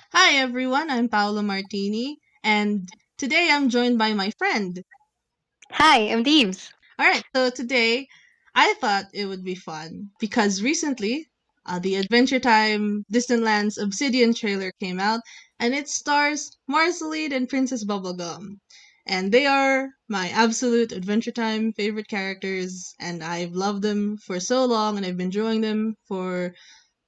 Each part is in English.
Hi everyone, I'm Paolo Martini, and today I'm joined by my friend. Hi, I'm Deeves. Alright, so today I thought it would be fun because recently the Adventure Time Distant Lands Obsidian trailer came out and it stars Marceline and Princess Bubblegum. And they are my absolute Adventure Time favorite characters, and I've loved them for so long and I've been drawing them for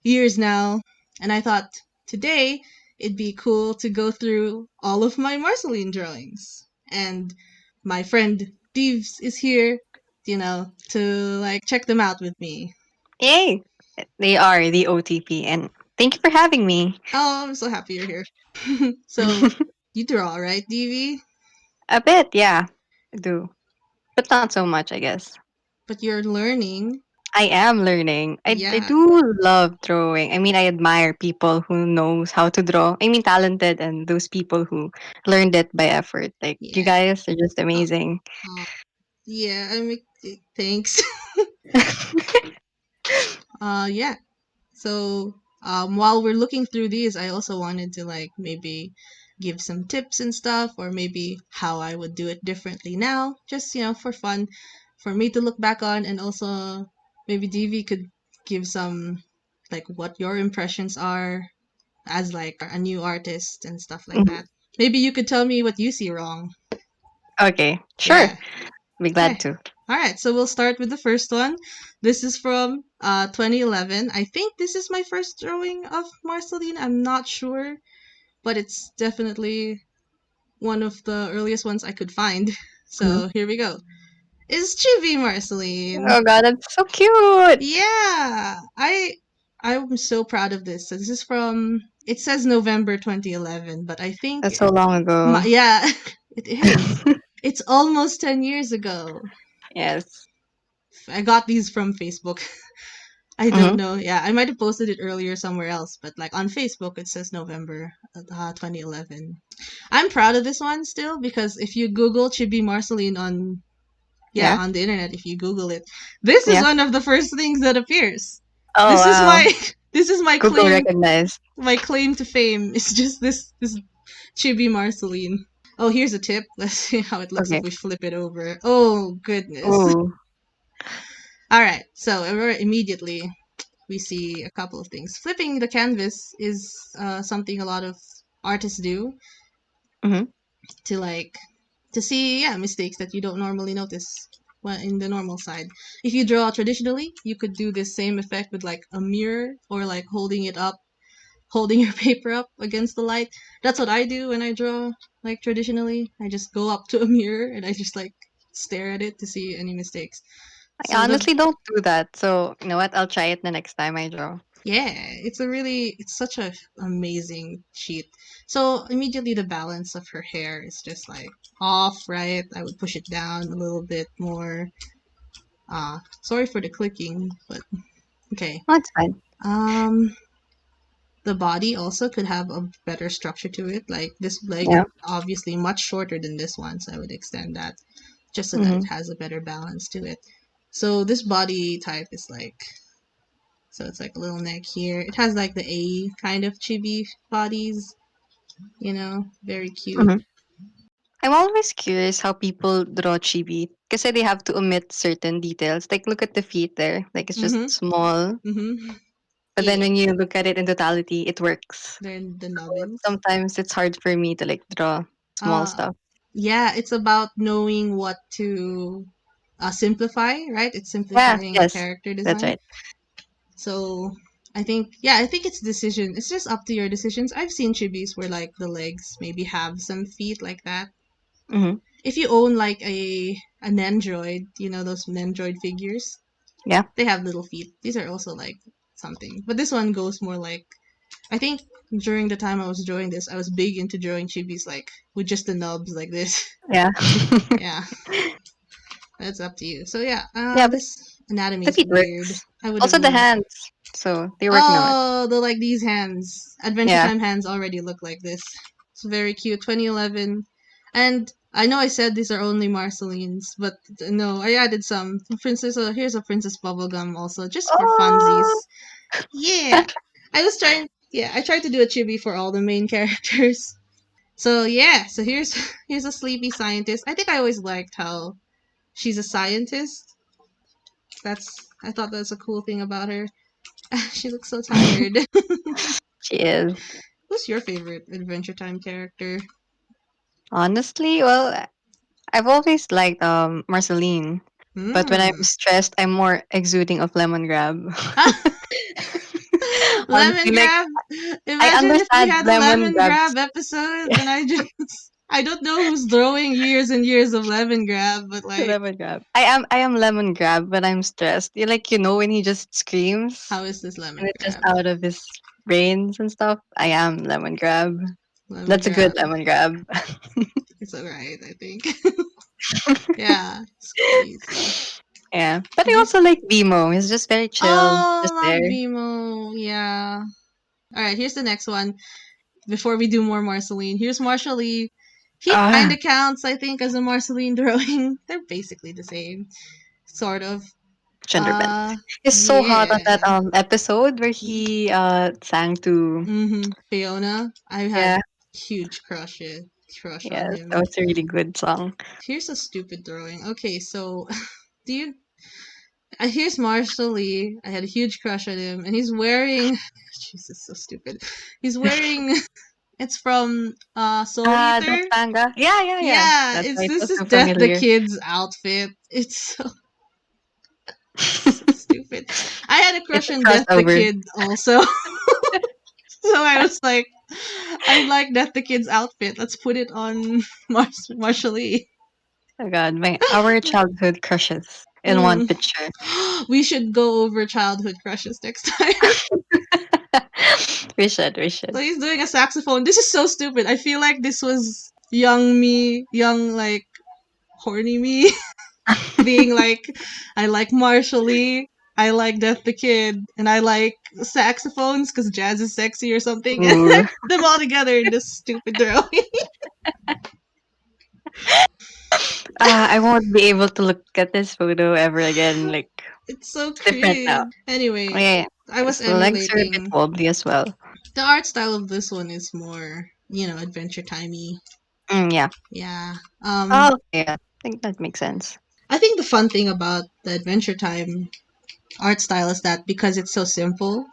years now, and I thought today it'd be cool to go through all of my Marceline drawings. And my friend Deeves is here, to like check them out with me. Yay! They are the OTP, and thank you for having me. Oh, I'm so happy you're here. So you draw, right, Deevee? A bit, yeah, I do, but not so much, I guess. But you're learning. I am learning. I Yeah, do love drawing. I mean, I admire people who knows how to draw. I mean, talented, and those people who learned it by effort. Like you yeah. guys are just Uh, amazing. yeah, thanks. Yeah. So, while we're looking through these, I also wanted to like maybe give some tips and stuff, or maybe how I would do it differently now, just for fun, for me to look back on, and also maybe DV could give some like what your impressions are as like a new artist and stuff like Mhm. that. Maybe you could tell me what you see wrong. Okay, sure. Yeah. Be Okay. glad to. All right, so we'll start with the first one. This is from 2011. I think this is my first drawing of Marceline. I'm not sure, but it's definitely one of the earliest ones I could find. Mhm. So here we go. Is Chibi Marceline? Oh God, that's so cute. Yeah, I'm so proud of this. So this is from, it says November 2011, but I think That's so long ago. yeah, it is. It's almost 10 years ago. Yes. I got these from Facebook. I don't Hmm. know. Yeah, I might have posted it earlier somewhere else, but like on Facebook, it says November 2011. I'm proud of this one still because if you Google Chibi Marceline on, yeah, Yeah. on the internet, if you Google it, this is Yeah. one of the first things that appears. Oh This is wow. my this is Google recognized. my claim to fame. It's just this Chibi Marceline. Oh, here's a tip. Let's see how it looks if Okay. we flip it over. Oh goodness. Ooh. All right, so immediately we see a couple of things. Flipping the canvas is something a lot of artists do Mhm. to like to see, yeah, mistakes that you don't normally notice when in the normal side. If you draw traditionally, you could do this same effect with like a mirror or like holding it up, holding your paper up against the light. That's what I do when I draw like traditionally. I just go up to a mirror and I just like stare at it to see any mistakes. I So the honestly don't do that. So you know what? I'll try it the next time I draw. Yeah, it's such a amazing sheet. So immediately the balance of her hair is just like off, right? I would push it down a little bit more. Sorry for the clicking, but okay. Oh, it's fine. Um, the body also could have a better structure to it. Like this leg is Yeah. obviously much shorter than this one, so I would extend that just so that it Hmm. has a better balance to it. So this body type is like, so it's like a little neck here. It has like the A kind of chibi bodies, very cute. Hmm. I'm always curious how people draw chibi because they have to omit certain details. Like look at the feet there. Like it's just Mm-hmm. small. Mm-hmm. But then Yeah. when you look at it in totality, it works. Then the So nubbins. sometimes it's hard for me to like draw small Uh stuff. yeah, it's about knowing what to simplify, right? It's Yeah. simplifying Yes. character That's design. right. So I think it's decision. It's just up to your decisions. I've seen chibis where like the legs maybe have some feet like that. Hmm. If you own like an Android, those Android figures, Yeah. they have little feet. These are also like something. But this one goes more like, I think during the time I was drawing this, I was big into drawing chibis like with just the nubs like this. Yeah. Yeah, that's up to you. So yeah, Yeah. But this anatomy the is feet weird. works. I would have Also the loved. hands. So they're working on it. Oh, the like these hands. Adventure Yeah. Time hands already look like this. It's very cute. 2011, and I know I said these are only Marcelines, but no, I added some. Princess, here's a Princess Bubblegum also, just for funsies. Oh. Yeah, I was trying. Yeah, I tried to do a chibi for all the main characters. So yeah, so here's a sleepy scientist. I think I always liked how she's a scientist. I thought that's a cool thing about her. She looks so tired. She is. Who's your favorite Adventure Time character? Honestly, well, I've always liked Marceline. But when I'm Hmm. stressed, I'm more exuding of lemongrab. Honestly, Lemon like grab. I Imagine if we understand had a lemon lemongrabs. grab episode and I don't know who's throwing years and years of lemon grab, but like Lemongrab. I am lemongrab when I'm stressed. You know when he just screams how is this and lemon it's just grab? out of his brains and stuff. I am lemongrab. Lemon That's a good grab. lemongrab. It's alright, I think. Yeah, it's crazy. Yeah, but I Did you also like Vimo. He's just very chill, Oh, just love there. Vimo. Yeah. Alright, here's the next one. Before we do more Marceline, here's Marshall. He Ah, kinda counts, I think, as a Marceline drawing. They're basically the same. Sort of. Genderman. He's so hot on that Yeah. episode where he sang to. Fiona. I had Yeah, huge crush on yes, that him. was a really good song. Here's a stupid drawing. Okay, so do you here's Marshall. I had a huge crush on him and he's wearing Jesus, so stupid. He's wearing it's from Soul That Eater. manga. Yeah, yeah, yeah. Yeah, That's it's why it this was is so Death the familiar. Kid's outfit. It's so stupid. I had a It's crush a on Death the crossover. Kid also. So I was like, I like Death the Kid's outfit. Let's put it on Marshall. Oh god, our childhood crushes in one Mm. picture. We should go over childhood crushes next time. We should, we So should. he's doing a saxophone. This is so stupid. I feel like this was young me, young like horny me, being like, I like Marshall. I like Death the Kid, and I like saxophones because jazz is sexy or something. And I Ooh. put them all together in this stupid drawing. I won't be able to look at this photo ever again. Like, It's so it's different now. cringe. Anyway, Okay, I was his legs are a bit emulating. wobbly as well. The art style of this one is more, adventure timey. Yeah. Yeah. Oh, okay, yeah. I think that makes sense. I think the fun thing about the Adventure Time art style is that because it's so simple,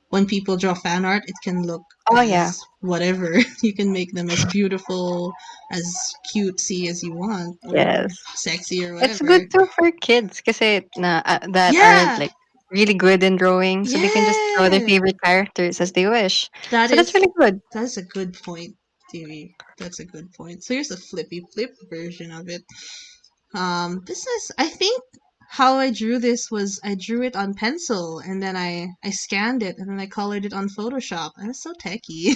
when people draw fan art, it can look Oh, yeah. as whatever. You can make them as beautiful, as cutesy as you want, or Yes. sexy or It's whatever. good too for kids kasi that are Yeah, like really good in drawing, so they can just draw their yeah. favorite characters as they wish. That So that's is really good. that's a good point, TV. That's a good point. So here's a flippy flip version of it. This is I think how I drew this was I drew it on pencil and then I scanned it and then I colored it on Photoshop. I was so techy.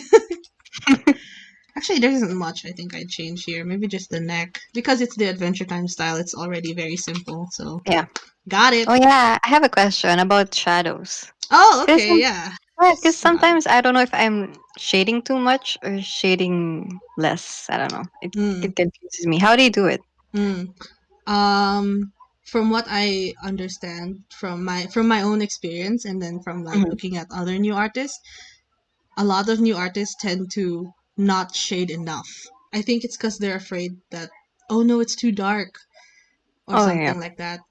Actually, there isn't much I think I'd change here. Maybe just the neck because it's the Adventure Time style. It's already very simple. So Yeah. got it. Oh yeah, I have a question about shadows. Oh, Cause okay, yeah. yeah, cause Smart. sometimes I don't know if I'm shading too much or shading less. I don't know. It Mm, it confuses me. How do you do it? mm. From what I understand from my own experience and then from like Mhm. looking at other new artists, a lot of new artists tend to not shade enough. I think it's because they're afraid that, oh no, it's too dark or Oh yeah. something like that.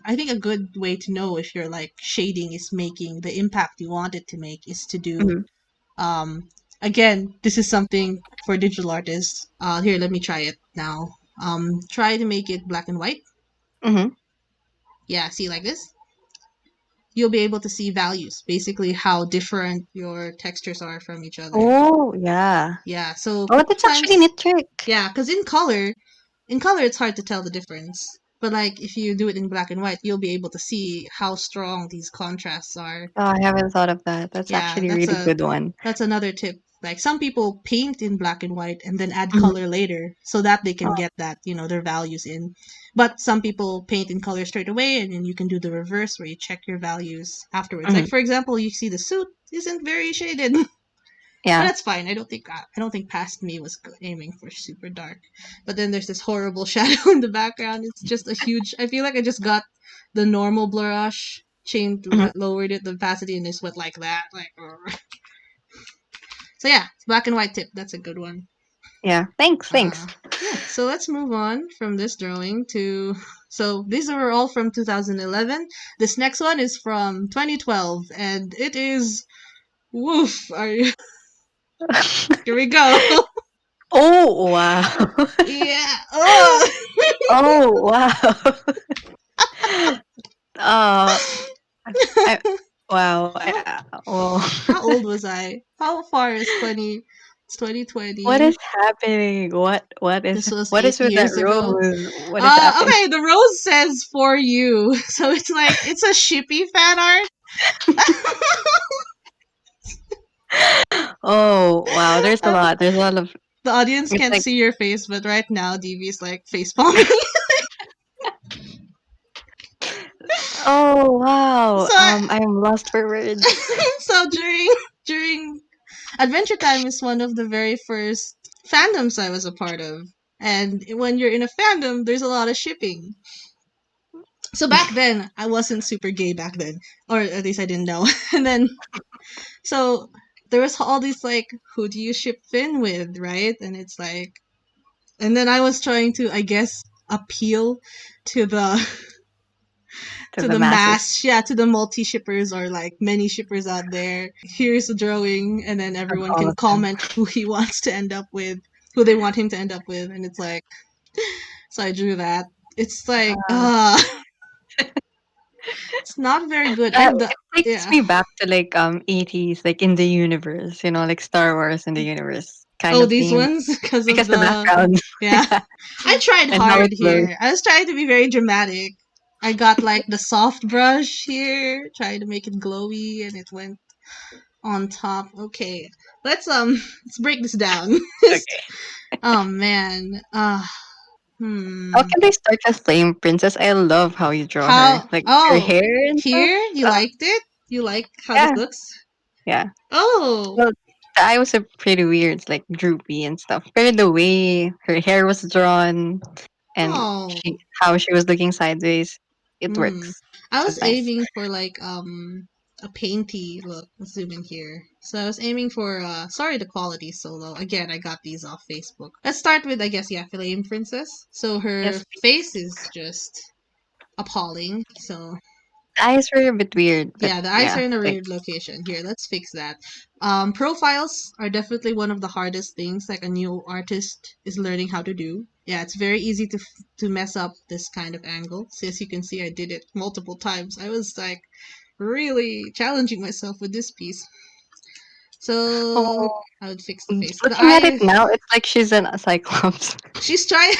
I think a good way to know if your like shading is making the impact you want it to make is to do, Mm-hmm. um, again, this is something for digital artists. Here, let me try it now. Try to make it black and white. Mm-hmm. Yeah, see like this? You'll be able to see values, basically how different your textures are from each other. Oh yeah. Yeah, so Oh, that's actually a sometimes, neat trick. yeah, because in color, it's hard to tell the difference. But like if you do it in black and white, you'll be able to see how strong these contrasts are. Oh, I haven't thought of that. That's Yeah, actually a really good one. that's another tip. Like some people paint in black and white and then add Mhm. color later so that they can Oh, get that, their values in. But some people paint in color straight away and then you can do the reverse where you check your values afterwards. Like mhm. for example, you see the suit isn't very shaded. But Yeah. that's fine. I don't think past me was aiming for super dark. But then there's this horrible shadow in the background. It's just a huge. I feel like I just got the normal blush, changed, Mhm. lowered it the opacity, and just went like that. Like, So yeah, black and white tip. That's a good one. Yeah. Thanks. Uh, Thanks. yeah. So let's move on from this drawing to. So these are all from 2011. This next one is from 2012, and it is woof. Are you? Here we go. Oh wow. Yeah. Oh. Oh wow. uh, I wow. how Well, how old was I? How far is 20? It's what 2020. is happening? This was What eight is with that years ago. rose? What is happening? Okay, the rose says for you. So it's like it's a shippy fan art. Oh wow. There's a Um, lot. There's a lot of. the audience It's can't like see your face, but right now Deevee's like face palming. oh wow. so I, I'm lost for words. so during Adventure Time is one of the very first fandoms I was a part of. And when you're in a fandom, there's a lot of shipping. So back then, I wasn't super gay back then, or at least I didn't know. And then so there was all these like, who do you ship Finn with, right? And it's like, and then I was trying to, I guess, appeal to the To to the the masses. mass, yeah, to the multi shippers or like many shippers out there. Here's a drawing, and then Of everyone all can of them. comment who he wants to end up with, who they want him to end up with, and it's like, so I drew that. It's like, it's not very good. And the It takes yeah. me back to like 80s, like in the universe, like Star Wars in the universe kind Oh, of these theme. ones because of Because the the background, yeah. yeah, I tried and how hard it blurs. here. I was trying to be very dramatic. I got like the soft brush here, tried to make it glowy, and it went on top. Okay, let's break this down. Okay. Oh man, How hmm. can they start a flame princess? I love how you draw her, How? like her Oh, hair and stuff. here you Uh, liked it? You like how this yeah, looks? yeah. Oh, Well, the eye was a pretty weird, it's like droopy and stuff. But the way her hair was drawn and oh. how she was looking sideways, it Hmm. works. I It was was nice. aiming for like a painty look. Let's zoom in here. So I was aiming for sorry the quality is so low. Again, I got these off Facebook. Let's start with I guess yeah, Flame Princess. So her Yes, face is just appalling. So the eyes were a bit weird, but yeah, the eyes yeah, are in a like weird location. Here, let's fix that. Profiles are definitely one of the hardest things like a new artist is learning how to do. Yeah, it's very easy to mess up this kind of angle. So as you can see, I did it multiple times. I was like really challenging myself with this piece. So oh, I would fix the face. The looking at it eye, now, it's like she's an a cyclops. she's trying.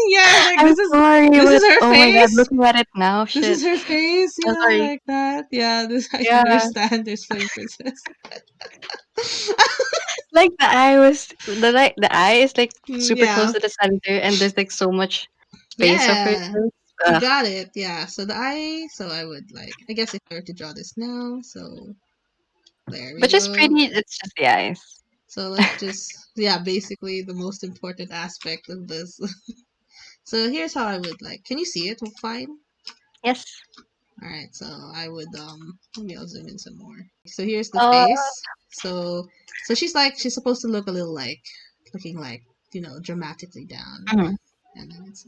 Yeah, like I'm sorry, this but is her oh my god, face. looking at it now, This is shit. her face. I'm Yeah, sorry. like that. Yeah, this I Yeah, understand. There's flame princess. like the eye is like super close Yeah. to the center, and there's like so much space of her Yeah. face. You Ugh. got it. Yeah. So the eye. So I would like. I guess if I were to draw this now. So there we But she's go. pretty. It's just the eyes. So let's just. Yeah. Basically, the most important aspect of this. So here's how I would like. Can you see it? Fine. Yes. All right. So I would maybe I'll zoom in some more. So here's the Uh, face. So she's like she's supposed to look a little like looking like dramatically down, mhm. and then it's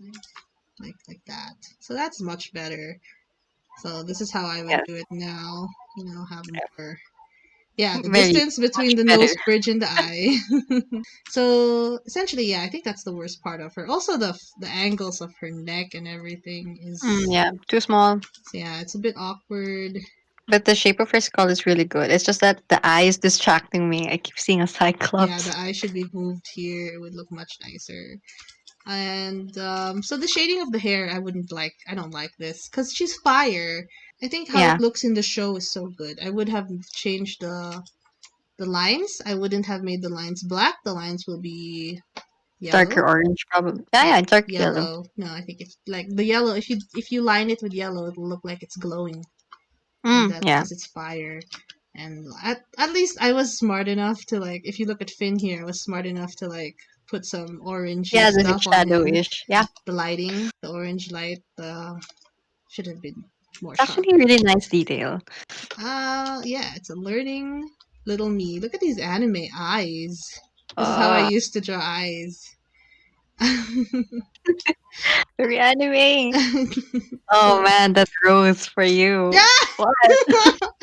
like that. So that's much better. So this is how I would Yes. do it now. Have more. Yeah, the Very distance much between the better. nose bridge and the eye. So essentially, yeah, I think that's the worst part of her. Also, the angles of her neck and everything is Yeah, too small. yeah, it's a bit awkward. But the shape of her skull is really good. It's just that the eye is distracting me. I keep seeing a Yeah, cyclops. the eye should be moved here. It would look much nicer. And so the shading of the hair, I wouldn't like. I don't like this because she's fire. I think how it Yeah, looks in the show is so good. I would have changed the lines. I wouldn't have made the lines black. The lines will be darker yellow. orange probably. Yeah, Yeah, yeah, dark yellow. yellow. No, I think it's like the yellow. If you line it with yellow, it'll look like it's glowing, and that's Yeah. because it's fire. And at least I was smart enough to like. If you look at Finn here, I was smart enough to like put some orangey Yeah, the stuff on him. shadowish. Yeah. The lighting, the orange light, should have been more It's sharp. actually a really nice detail. Yeah, it's a learning little me. Look at these anime eyes. This is how I Oh, used to draw eyes. reanimating. Oh So man, that's rose for you. yeah, What?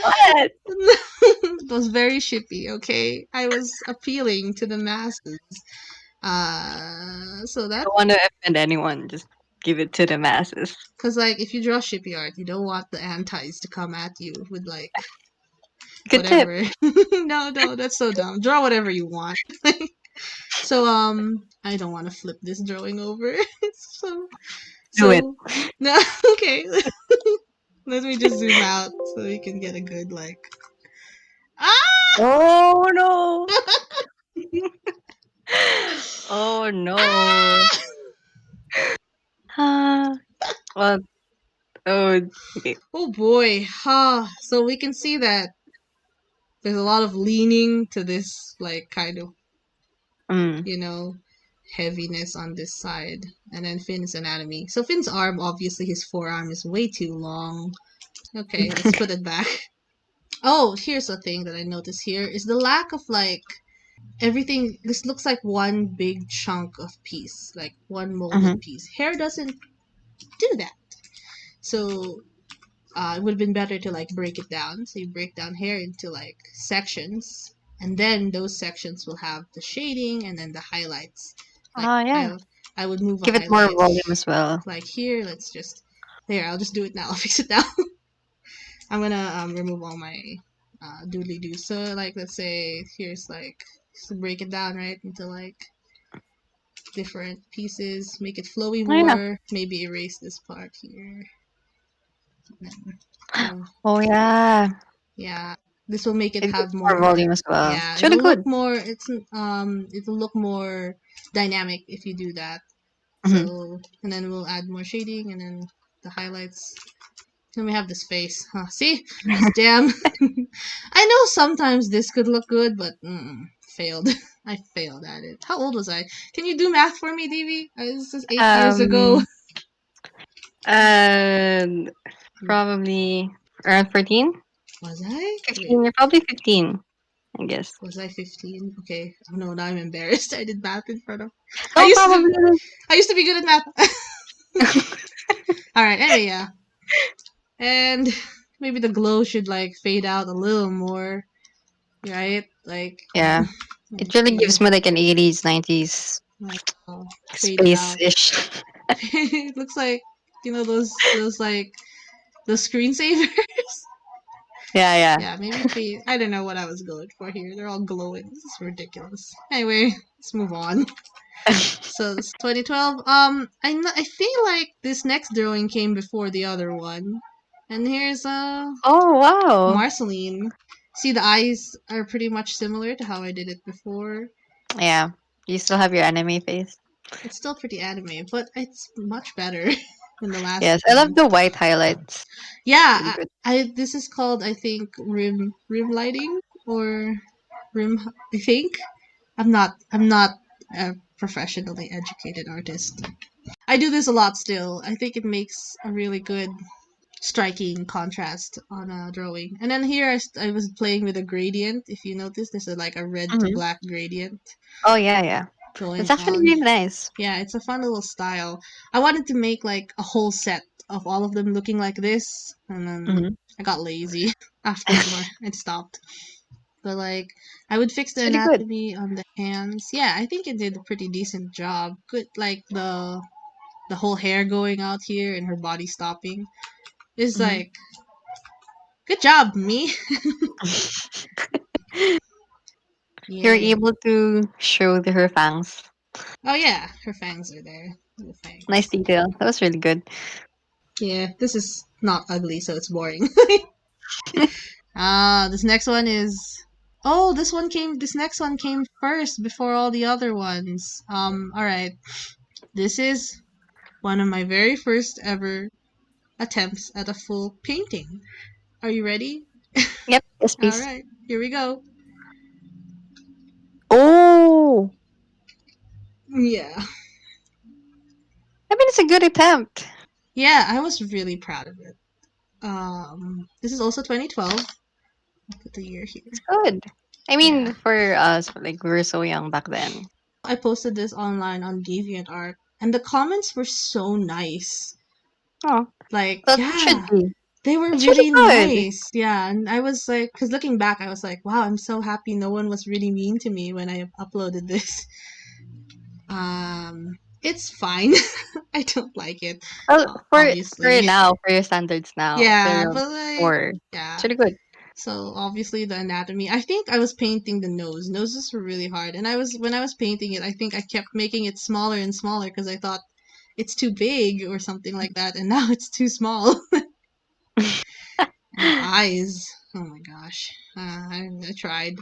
What? it was very shippy. Okay, I was appealing to the masses. So that Don't want to offend anyone. Just give it to the masses. because like if you draw shippy art, you don't want the antis to come at you with like Good tip. whatever. No, no, that's so dumb. Draw whatever you want. So I don't want to flip this drawing over. so Do it. so no, okay. Let me just zoom out so we can get a good like ah. Oh no. Oh no. Ah! Ah. Well, oh, okay. Oh boy. So we can see that there's a lot of leaning to this like kind of, Mm. you know, heaviness on this side. And then Finn's anatomy. So Finn's arm, obviously his forearm is way too long. Okay, let's put it back. Oh, here's the thing that I noticed here is the lack of like everything. This looks like one big chunk of piece, like one molded Hmm. piece. Hair doesn't do that. So it would have been better to like break it down. So you break down hair into like sections, and then those sections will have the shading and then the highlights. Like Oh yeah. I would move a Give it more highlight volume as well. like here. Let's just there. I'll just do it now. I'll fix it now. I'm gonna remove all my doodly doo. So like let's say here's like to break it down right into like different pieces, make it flowy Oh yeah. more. Maybe erase this part here. And then, so Oh yeah. yeah, this will make it It gives have more more. volume as well. Yeah, It's really it'll look good. more. It'll look more dynamic if you do that. Hmm. So and then we'll add more shading and then the highlights. Then we have the space. Huh, see, damn. I know sometimes this could look good, but failed. I failed at it. How old was I? Can you do math for me, Deevee? This is 8 years ago. Um. Uh. Probably around 14, Was I? Wait, 15. You're probably 15, I guess. was I 15? Okay. Oh no, now I'm embarrassed. I did math in front of. I Oh, used to. probably. I used to be good at math. All right. Anyway, yeah, and maybe the glow should like fade out a little more, right? Yeah. Like It really here, gives me like an 80s, 90s like fade it out. space-ish. It looks like those like the screensavers. Yeah, yeah. Yeah, maybe fade. I don't know what I was going for here. They're all glowing. This is ridiculous. Anyway, let's move on. So this 2012. I feel like this next drawing came before the other one, and here's Oh, wow. Marceline. See, the eyes are pretty much similar to how I did it before. Yeah. You still have your anime face. It's still pretty anime, but it's much better than the last Yes, I love one. the white highlights. It's really Yeah, good. I this is called I think rim lighting or rim. I think I'm not a professionally educated artist. I do this a lot still. I think it makes a really good striking contrast on a drawing. And then here I was playing with a gradient. If you notice, there's like a red to Hmm. black gradient Oh, yeah, yeah. going It's actually on. really nice. Yeah, it's a fun little style. I wanted to make like a whole set of all of them looking like this, and then Hmm. I got lazy after more. It stopped. But like, I would fix the It's really good. anatomy on the hands. Yeah, I think it did a pretty decent job. Good, like the whole hair going out here and her body stopping is Hmm. like good job, me. You're Yeah. able to show her fangs. Oh yeah, her fangs are there. The Nice fangs. detail. That was really good. Yeah, this is not ugly, so it's boring. This next one is. Oh, this one came. This next one came first before all the other ones. All right. This is one of my very first ever attempts at a full painting. Are you ready? Yep. Yes, All please. right, here we go. Oh, Yeah, I mean, it's a good attempt. yeah, I was really proud of it. This is also 2012. I'll put the year It's here. good. I Yeah. mean, for us, like we were so young back then. I posted this online on DeviantArt, and the comments were so nice. Oh, Like, well, it should yeah, be. they were It's really really good. nice. Yeah, and I was like, because looking back, I was like, wow, I'm so happy no one was really mean to me when I uploaded this. It's fine. I don't like it, Well, for obviously. now, for your standards now, Yeah, pero but like, for it's yeah. really good. So obviously the anatomy. I think I was painting the nose. Noses were really hard, and I was when I was painting it, I think I kept making it smaller and smaller because I thought it's too big or something like that, and now it's too small. And the eyes. Oh my gosh. I tried.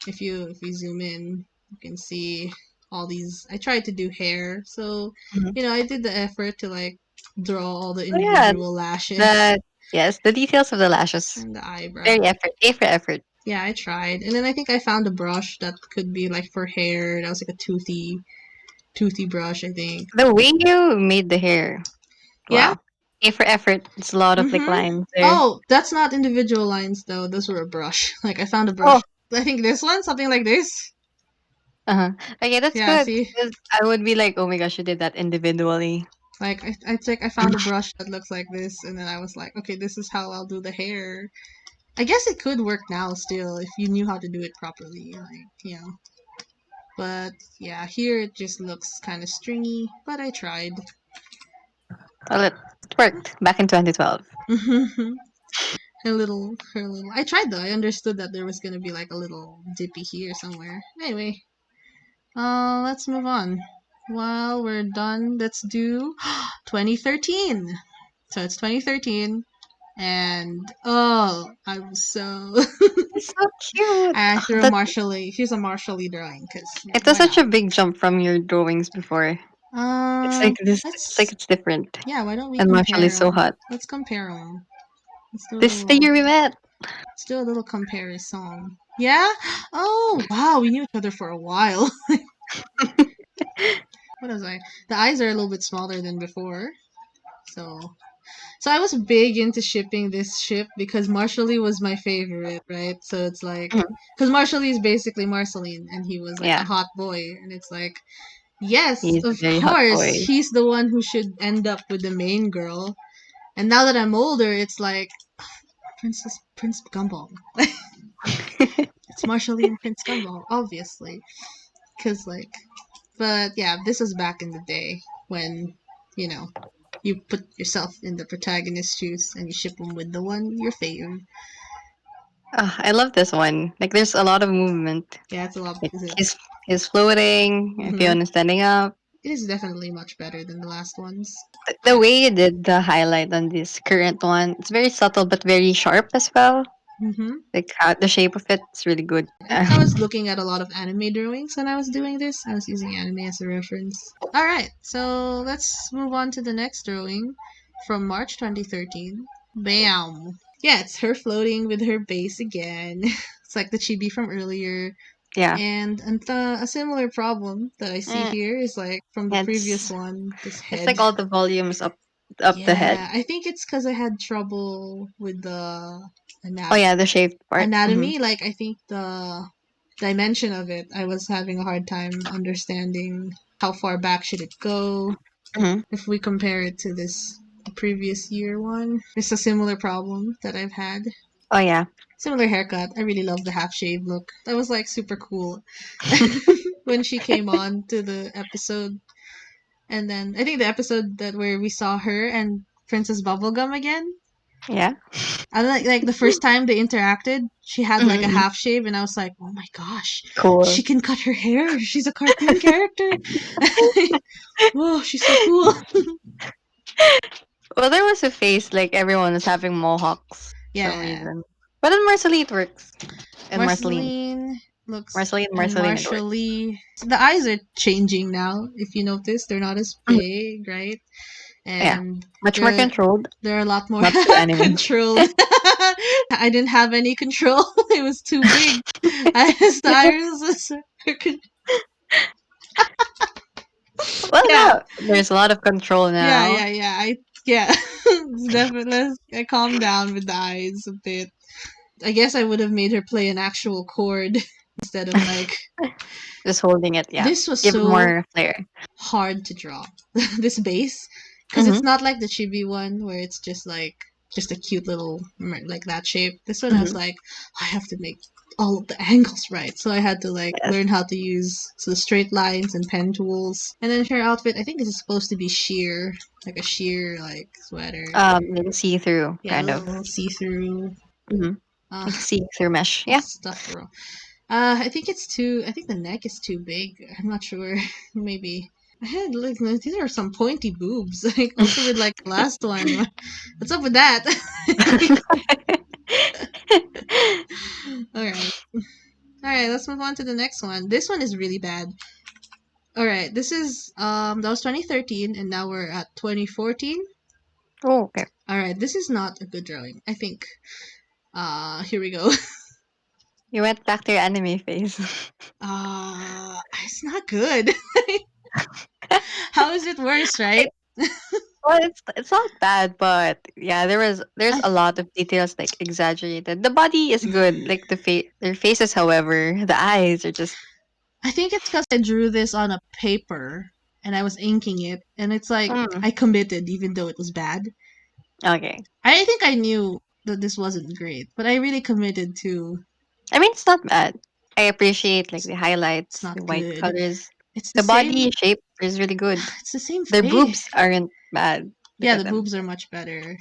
If you zoom in, you can see all these. I tried to do hair, so Mhm. I did the effort to like draw all the Oh yeah, individual lashes the yes, the details of the lashes. and the eyebrow. Very effort, A for effort. Yeah, I tried, and then I think I found a brush that could be like for hair. That was like a toothy brush, I think. The way you made the hair, Yeah. wow. A for effort. It's a lot of like Mm-hmm. lines there. Oh, that's not individual lines though. Those were a brush. Like I found a Oh, brush. I think this one, something like this. uh-huh. Okay, that's Yeah. good. See, 'Cause I would be like, oh my gosh, you did that individually. like I found a brush that looks like this, and then I was like, okay, this is how I'll do the hair. I guess it could work now still if you knew how to do it properly, like. But yeah, here it just looks kind of stringy. But I tried. Well, it worked back in 2012. Her little. I tried though. I understood that there was gonna be like a little dippy here somewhere. Anyway, let's move on. While we're done, let's do 2013. So it's 2013, and oh, I was so. It's so cute. I Oh, threw a that Marshall. Here's a Marshall drawing, cause it was why such not? a big jump from your drawings before. It's like this. It's like Let's. it's different. Yeah, why don't we And Marshall compare is so them? hot. Let's compare them. Let's do a This is the little. year we met. Let's do a little comparison. Yeah. Oh wow, we knew each other for a while. What was I? The eyes are a little bit smaller than before. So so I was big into shipping this ship because Marshally was my favorite, right? So it's like Mhm. because Marshally is basically Marceline, and he was like a Yeah, hot boy, and it's like yes, he's a of very hot course boy. he's the one who should end up with the main girl. And now that I'm older, it's like Prince Gumball. It's Marshally and Prince Gumball, obviously, because like but yeah, this was back in the day when, you know, you put yourself in the protagonist's shoes and you ship them with the one you're favoring. Ah, I love this one. Like, there's a lot of movement. Yeah, it's a lot. Like Is it? he's floating. Mm-hmm. Fiona standing up. It is definitely much better than the last ones. The way you did the highlight on this current one, it's very subtle but very sharp as well. Mm-hmm. Like how the shape of it's really good. I think I was looking at a lot of anime drawings when I was doing this. I was using anime as a reference. All right, so let's move on to the next drawing from March 2013. Bam! Yeah, it's her floating with her base again. It's like the chibi from earlier. Yeah, And a similar problem that I see Eh, here is like from the previous it's one, this it's head. like all the volumes up the head. Yeah, I think it's because I had trouble with the Oh anat- yeah, the shaped part. Hmm. anatomy. Like, I think the dimension of it, I was having a hard time understanding how far back should it go Hmm. if we compare it to this previous year one. It's a similar problem that I've had. Oh yeah. Similar haircut. I really love the half shave look. That was like super cool when she came on to the episode. And then I think the episode that where we saw her and Princess Bubblegum again. Yeah. I like the first time they interacted, she had like a Hmm. half shave, and I was like, oh my gosh, Cool. she can cut her hair. She's a cartoon character. Whoa, she's so cool. Well, there was a phase like everyone was having mohawks for some Yeah, reason. But in Marceline it works. And Marceline. Marceline looks Marceline, and Marceline it works. Marshally. The eyes are changing now. If you notice, they're not as Mhm. big, right? Yeah. And Much more they're controlled. they're a lot more Not too anime. controlled. I didn't have any control. It was too big. I was the iris was Well, yeah, no. There's a lot of control yeah, now. yeah, yeah. Yeah. It's definitely. I calmed down with the eyes a bit. I guess I would have made her play an actual chord. instead of like Just holding it, yeah. this was Give it so more flair. hard to draw this base because Mm-hmm. it's not like the chibi one where it's just a cute little like that shape. This one I was Mm-hmm. like, I have to make all of the angles right, so I had to like Yes. learn how to use the straight lines and pen tools. And then her outfit, I think this is supposed to be sheer, like a sheer like sweater. Like see through Yeah, a kind of. little see-through Mm-hmm. uh Like see through mesh. Yeah. stuff. I think it's too. I think the neck is too big. I'm not sure. Maybe I had like these are some pointy boobs. Like also with like the last one. What's up with that? All right, all right. Let's move on to the next one. This one is really bad. All right, this is that was 2013, and now we're at 2014. Oh, okay. All right, this is not a good drawing. I think. Here we go. You went back to your anime phase. It's not good. How is it worse, right? Well, it's not bad, but yeah, there's I a lot of details like exaggerated. The body is good, like their faces, however, the eyes are just I think it's because I drew this on a paper and I was inking it, and it's like mm, I committed even though it was bad. okay. I think I knew that this wasn't great, but I really committed to I mean, it's not bad. I appreciate like it's, the it's highlights, not the white good. colors. It's the The same body shape is really good. it's the same Their face. boobs aren't bad. Look Yeah, at the them. boobs are much better.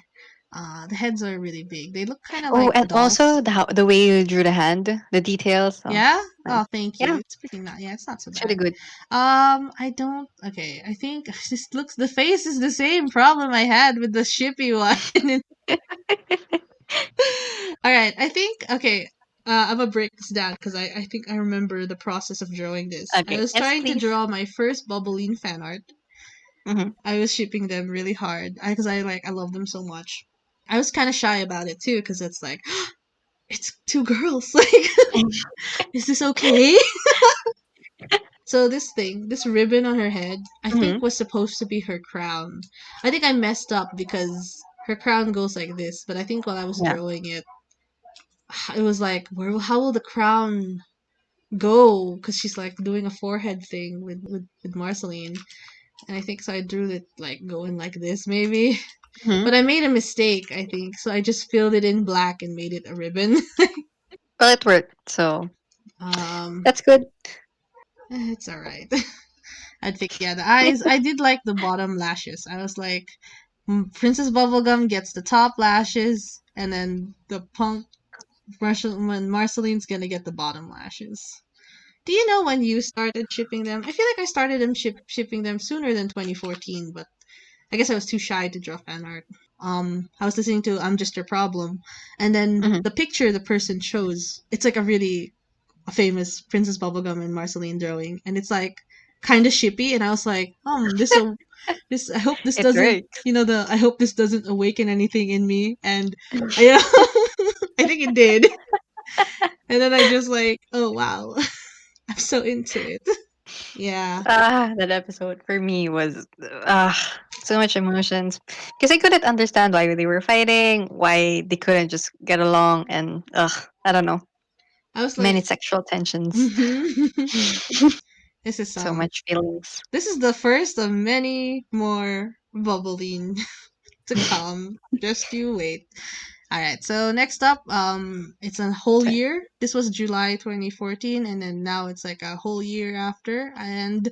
The heads are really big. They look kind of Oh, like and also dolls. the way you drew the hand, the details. So Yeah? nice. Oh, thank you. Yeah, It's pretty not. Yeah, it's not so it's really bad. good. I don't. Okay, I think this looks. The face is the same problem I had with the shippy one. All right, I think okay. I'm gonna break this down because I think I remember the process of drawing this. I Okay. was Yes, trying to please. draw my first Bubbleine fan art. Mm-hmm. I was shipping them really hard because I love them so much. I was kind of shy about it too because it's like it's two girls. Like, is this okay? So this ribbon on her head, I Mm-hmm. think was supposed to be her crown. I think I messed up because her crown goes like this, but I think while I was Yeah. drawing it, it was like, how will the crown go? Because she's like doing a forehead thing with Marceline, and I think so. I drew it like going like this, maybe, Mm-hmm. but I made a mistake. I think so. I just filled it in black and made it a ribbon. Well, it worked, so um, that's good. it's all right. I think yeah, the eyes. I did like the bottom lashes. I was like, Princess Bubblegum gets the top lashes, and then the punk when Marceline's gonna get the bottom lashes. Do you know when you started shipping them? I feel like I started shipping them sooner than 2014, but I guess I was too shy to draw fan art. I was listening to I'm Just Your Problem, and then Mm-hmm. the picture the person chose, it's like a really a famous Princess Bubblegum and Marceline drawing, and it's like kind of shippy, and I was like, this I hope this It doesn't, works. I hope this doesn't awaken anything in me, and I, I think it did, and then I just like, oh wow, I'm so into it. Yeah. That episode for me was so much emotions because I couldn't understand why they were fighting, why they couldn't just get along, and I don't know, I was many like, sexual tensions, mm-hmm. this is so much feelings. this is the first of many more bubbling to come. Just you wait. All right. So next up, it's a whole So, year. This was July 2014, and then now it's like a whole year after, and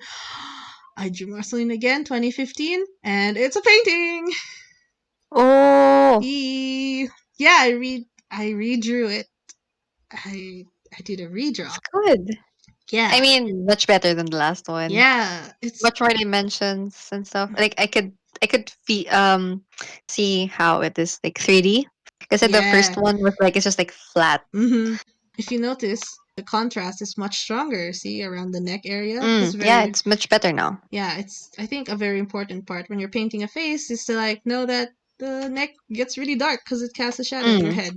I drew Marceline again, 2015, and it's a painting. oh, Eee. Yeah, I redrew it. I did a redraw. it's good. I Yeah. mean, much better than the last one. Yeah. It's Much more dimensions and stuff. Like see how it is like 3D. Because the first yeah. one was like it's just like flat. Mhm. If you notice, the contrast is much stronger. See around the neck area. It's Yeah, very it's much better now. yeah. It's I think a very important part when you're painting a face is to like know that the neck gets really dark because it casts a shadow in your Mm. head.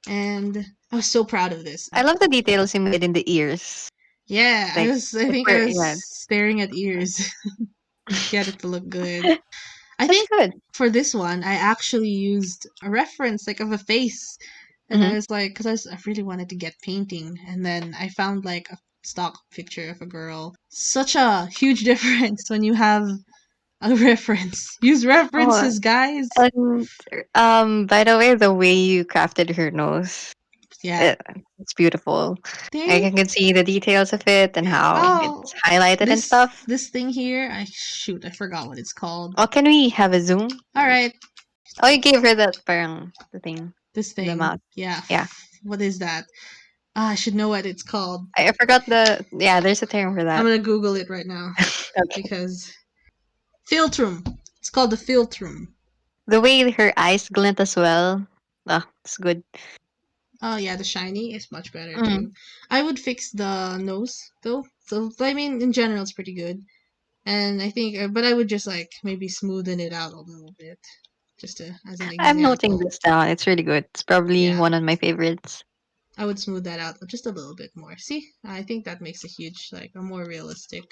And I was so proud of this. I love the details you made in the ears. Yeah, I Like was. I the think I fur, was yeah. staring at ears. Get it to look good. I That's think good. for this one, I actually used a reference like of a face. And I Hmm. was like, because I really wanted to get painting, and then I found like a stock picture of a girl. Such a huge difference when you have a reference. Use Oh, references, guys. and by the way, the way you crafted her nose, Yeah. it, it's beautiful. Like, I Thank. can see the details of it and how Oh, it's highlighted and this stuff. this thing here. I forgot what it's called. Oh, can we have a zoom? All right, Oh, you gave her that parang the thing, this the thing. mouth. Yeah. Yeah, What is that? Ah, I should know what it's called. I forgot the. Yeah, there's a term for I'm that. gonna Google it right now Okay. because philtrum. It's called the philtrum. The way her eyes glint as well. Ah, it's good. Oh yeah, the shiny is much better Mm. too. I would fix the nose though. So I mean, in general, it's pretty good. And I think, but I would just like maybe smoothen it out a little bit, just to, as an I'm noting example. this down. It's really good. It's probably Yeah, one of my favorites. I would smooth that out just a little bit more. See, I think that makes a huge, like, a more realistic.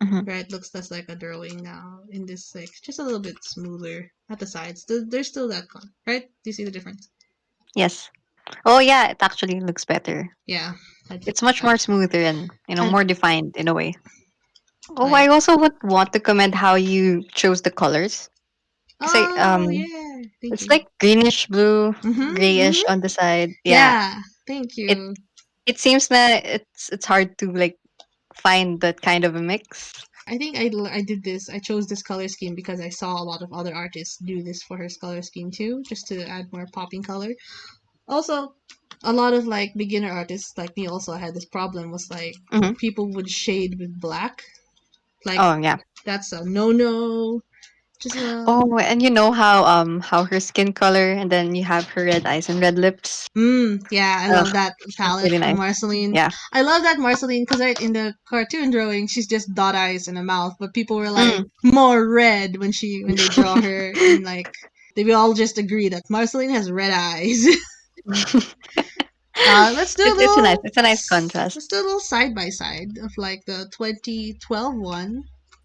Hmm. Right, looks less like a drawing now. In this, like, just a little bit smoother at the sides. There's still that con, right? Do you see the difference? Yes. Oh yeah, it actually looks better. Yeah, I'd It's fix much that. more smoother and I more defined in a way. Oh, I like. also would want to comment how you chose the colors. Cause Oh yeah, thank it's you. like greenish blue, grayish Mhm. on the side. Yeah, Yeah, thank it you. it seems that it's hard to like find that kind of a mix. I think I did this. I chose this color scheme because I saw a lot of other artists do this for her color scheme too, just to add more popping color. Also, a lot of like beginner artists like me also had this problem was like Hmm. people would shade with black. Like Oh yeah. that's a no no. Just a Oh, and you know how her skin color, and then you have her red eyes and red lips. yeah, I Ugh, love that that's palette really from nice. Marceline. Yeah. I love that Marceline because right in the cartoon drawing, she's just dot eyes and a mouth, but people were like Mm. more red when they draw her, and like they all just agree that Marceline has red eyes. Let's do a little It's a nice contrast. let's do a little side by side of like the 2012 one.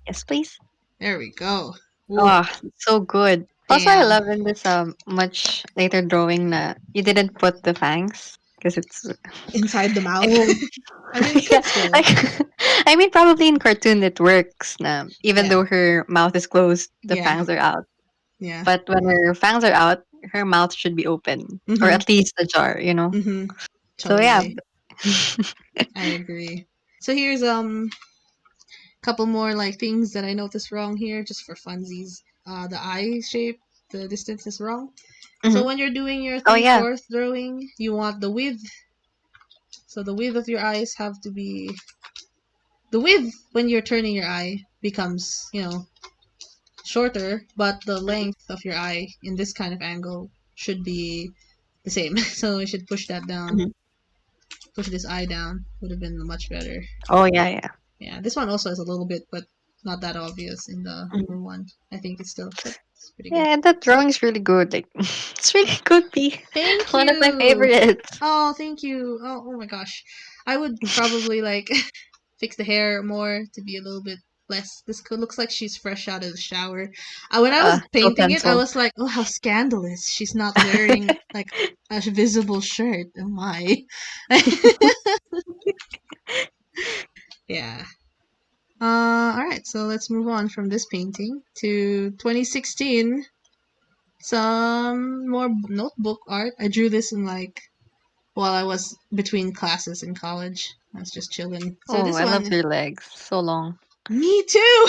Yes, please. There we go. Ooh, Oh, so good. Also, I damn. love in this much later drawing na you didn't put the fangs because it's. Inside the I mouth. mean, I mean, you yeah, could still. like I mean, probably in cartoon it works na even Yeah. though her mouth is closed, the Yeah. fangs are out. Yeah. But when her fangs are out, her mouth should be open or Mhm. at least ajar. Mhm. So yeah. Totally. I agree. So here's couple more like things that I noticed wrong here just for funsies. The eye shape, the distance is wrong. So Hmm. when you're doing your Oh yeah. 3/4 drawing, you want the width. So the width of your eyes have to be the width when you're turning your eye becomes, shorter, but the length of your eye in this kind of angle should be the same. So we should push that down. Hmm. Push this eye down would have been much better. Oh yeah, yeah. Yeah, this one also has a little bit, but not that obvious in the Mhm. newer one. I think it's still, but it's pretty good. Yeah, and that drawing is really good. Like, it's really good. Be Thank one of my you. favorites. Oh, thank you. Oh my gosh. I would probably like fix the hair more to be a little bit less. Looks like she's fresh out of the shower. When I was So painting it, I pencil. was like, oh, how scandalous. She's not wearing like a visible shirt. Oh my. Yeah. All right. So let's move on from this painting to 2016. Some more notebook art. I drew this in like while I was between classes in college. I was just chilling. So Oh, this I love one, your legs. So long. me too.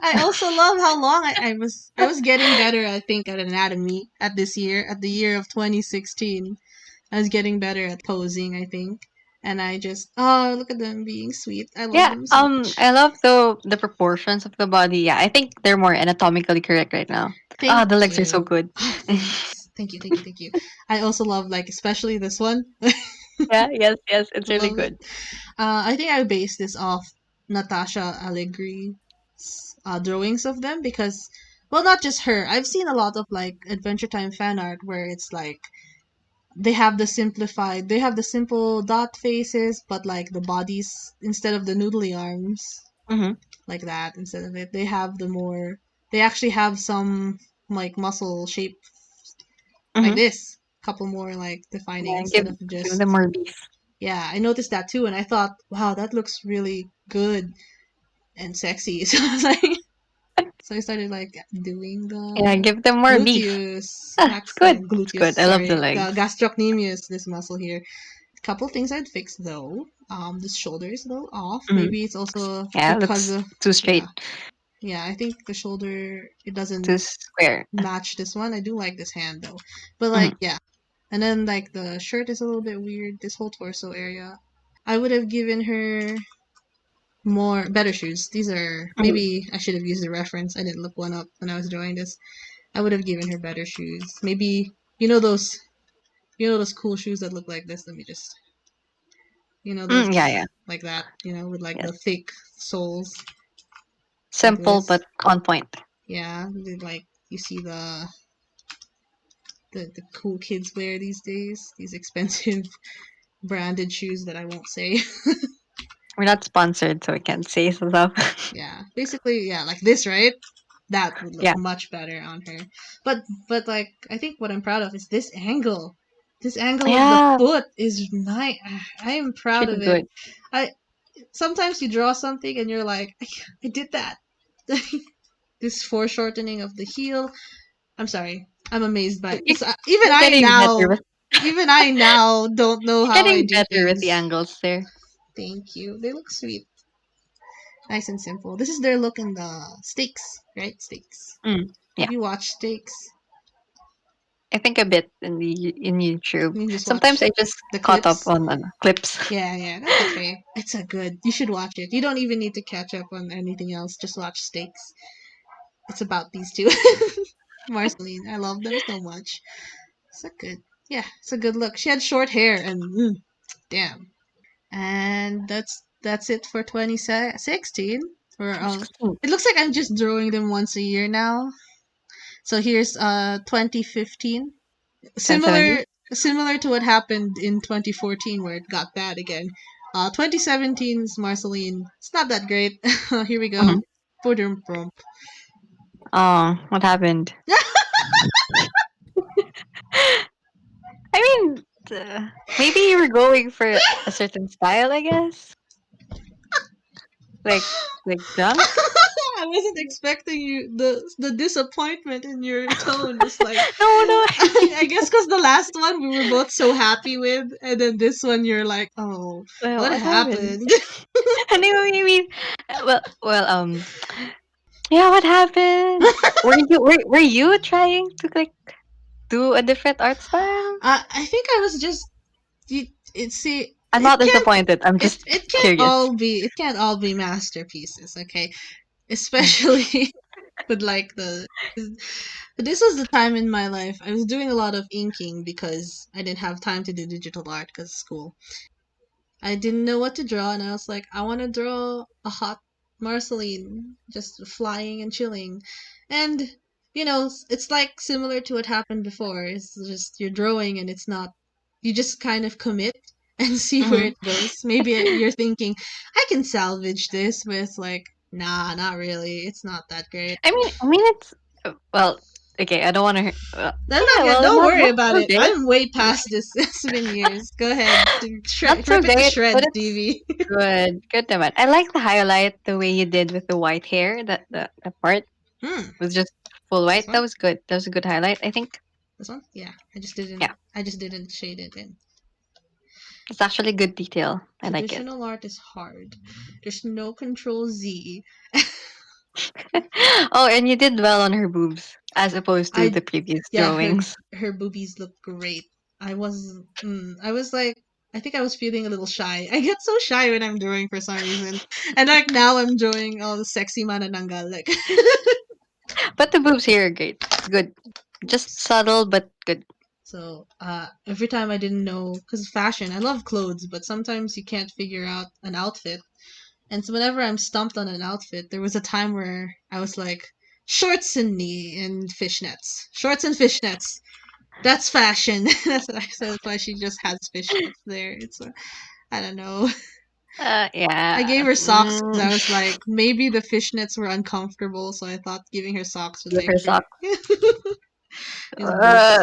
I also love how long I was. I was getting better. I think at anatomy at the year of 2016. I was getting better at posing. I think, and I just look at them being sweet. I love Yeah, them so much. I love the proportions of the body. Yeah, I think they're more anatomically correct right now. Ah, Thank the legs are so you. good. Oh, thanks. Thank you. Thank you. Thank you. I also love like especially this one. Yeah, yes, yes, it's really Love it. good. I think I based this off Natasha Allegri's drawings of them because, well, not just her. I've seen a lot of like Adventure Time fan art where it's like they have the simple dot faces, but like the bodies instead of the noodly arms Mm-hmm. like that instead of it, they have the more. They actually have some like muscle shape like Mm-hmm. this couple more like defining Yeah, instead of give just them more beef. yeah. I noticed that too, and I thought, wow, that looks really good and sexy. So I was like, so I started like doing Yeah, the give them more beef. gluteus Ah, it's max good. It's gluteus. good. I love the Sorry, legs. gastrocnemius. This muscle here. Couple things I'd fix though. This shoulder is a little off. Mm. Maybe it's also Yeah, it because looks of too yeah, straight, yeah. I think the shoulder it too doesn't square. match this one. I do like this hand though, but like Mm. yeah. And then like the shirt is a little bit weird. This whole torso area. I would have given her more better shoes. These are Mm. maybe I should have used a reference. I didn't look one up when I was drawing this. I would have given her better shoes. Maybe you know those cool shoes that look like this. Let me just those Yeah, yeah. like that. With like Yes. the thick soles like Simple this. but on point. Yeah, like you see the cool kids wear these days. These expensive branded shoes that I won't say. We're not sponsored, so we can't say stuff. Yeah, basically, yeah, like this, right? That would look Yeah. much better on her. But like I think what I'm proud of is this angle. This angle of the Yeah, foot is nice. I am it's proud really of it. good. I sometimes you draw something and you're like, I did that. This foreshortening of the heel. I'm sorry. I'm amazed by it. You, 'Cause you're getting better with even I now don't know you're how I getting do better with the things. angles there. Thank you. They look sweet. Nice and simple. This is their look in the steaks, right? Steaks. Mm. Have Yeah. you watched steaks? I think a bit in YouTube. You just watch Sometimes I just the caught up clips. on clips. Yeah, yeah, that's okay. It's a good. You should watch it. You don't even need to catch up on anything else. Just watch steaks. It's about these two. Marceline, I love them so much. It's a good. Yeah, it's a good look. She had short hair and damn. And that's it for 2016. For 16, it looks like I'm just drawing them once a year now. So here's 2015. 2017. Similar to what happened in 2014 where it got bad again. 2017's Marceline. It's not that great. Here we Mm-hmm. go. Boom, boom. Oh, what happened? I mean, maybe you were going for a certain style, I guess, like like drunk. I wasn't expecting you the disappointment in your tone was like No, no. I guess because the last one we were both so happy with, and then this one you're like, oh, Well, what what happened? happened? Anyway, I mean, yeah, what happened? Were you trying to like do a different art style? I think I was just it see I'm not disappointed. I'm just curious. it can't all be masterpieces, okay? Especially with like the this was the time in my life I was doing a lot of inking because I didn't have time to do digital art because school. I didn't know what to draw, and I was like, I want to draw a hot Marceline just flying and chilling. And, it's like similar to what happened before. It's just you're drawing, and it's not, you just kind of commit and see where Hmm. it goes. Maybe you're thinking, I can salvage this, but it's like, nah, not really. It's not that great. I mean, it's well, okay. I don't want to. I'm not Yeah, gonna, well, don't worry not about so it. great, I'm way past this. It's been years. Go ahead. not so Rip it to great, but shreds, it's Deevee. good. Good naman. I like the highlight the way you did with the white hair. That the part Hmm. was just full This white. That one? was good. That was a good highlight. I think. This one? Yeah. Yeah, I just didn't shade it in. it's actually good detail. I like it. Traditional art is hard. There's no control Z. Oh, and you did well on her boobs as opposed to I the previous yeah, her drawings. her boobies look great. I was like I think I was feeling a little shy. I get so shy when I'm drawing for some reason. And like now I'm drawing all the sexy manananggal like But the boobs here are great. It's good. Just subtle but good. so every time I didn't know because fashion, I love clothes, but sometimes you can't figure out an outfit. And so whenever I'm stumped on an outfit, there was a time where I was like, shorts and knee and fishnets. Shorts and fishnets. That's fashion. That's why she just has fishnets there. I don't know. I gave Yeah. her socks because I was like, maybe the fishnets were uncomfortable, so I thought giving her socks would Give make her her. socks. His books.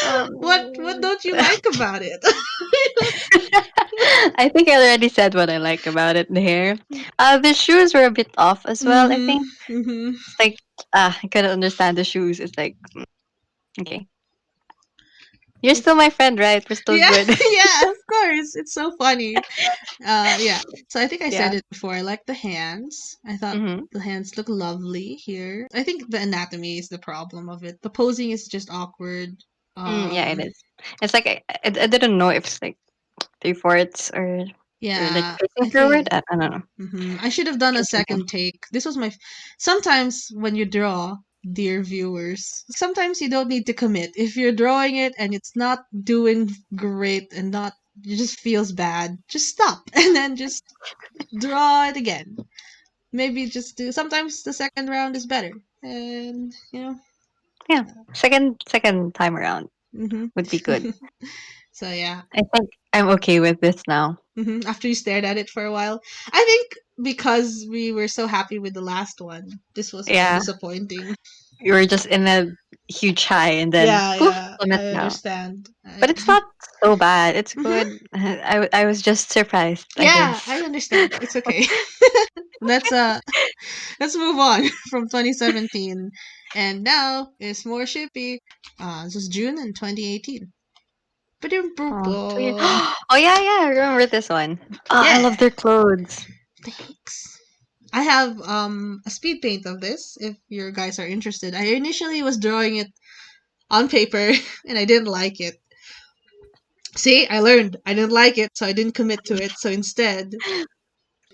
Uh, What um, don't you like about it? I think I already said what I like about it. The hair, the shoes were a bit off as well. I Mhm. think Mhm. it's like I couldn't understand the shoes. It's like okay, you're still It's my friend, right? We're still yeah, good. yeah, of course. It's so funny. Yeah. So I think I said Yeah. it before. I like the hands. I thought Mm-hmm. the hands look lovely here. I think the anatomy is the problem of it. The posing is just awkward. Yeah, it Um, is. It's like I didn't know if it's like three fourths or like yeah, facing I think forward. I don't know. I should have done a Continue. second take. This was my. Sometimes when you draw, dear viewers, sometimes you don't need to commit. If you're drawing it and it's not doing great and not, it just feels bad, just stop and then just draw it again. Maybe just do. Sometimes the second round is better, and Yeah, second time around hmm would be good. so yeah. I think I'm okay with this now. After you stared at it for a while, I think because we were so happy with the last one, this was more Yeah, disappointing. you were just in a huge high and then Yeah, poof, yeah, plummet I down. understand. But it's not so bad. It's Mhm. good. I was just surprised, I Yeah, guess. I understand. It's okay. let's let's move on from 2017, and now it's more shippy. This is June in 2018. Oh, Ba-dum-bum-bum. oh yeah, yeah. I remember this one. Oh, I Yeah, love their clothes. thanks. I have a speed paint of this. If your guys are interested, I initially was drawing it on paper, and I didn't like it. See, I learned I didn't like it, so I didn't commit to it. So instead,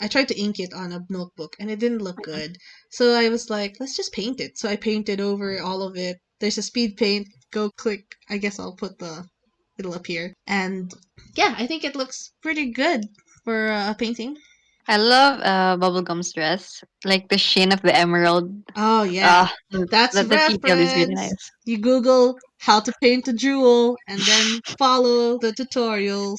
I tried to ink it on a notebook and it didn't look good. So I was like, let's just paint it. So I painted over all of it. There's a speed paint. Go click. I guess I'll put it'll appear. And yeah, I think it looks pretty good for a painting. I love Bubblegum's dress. Like the sheen of the emerald. Oh yeah. Ah, the, That's the detail is really reference. nice. You Google how to paint a jewel and then follow the tutorials.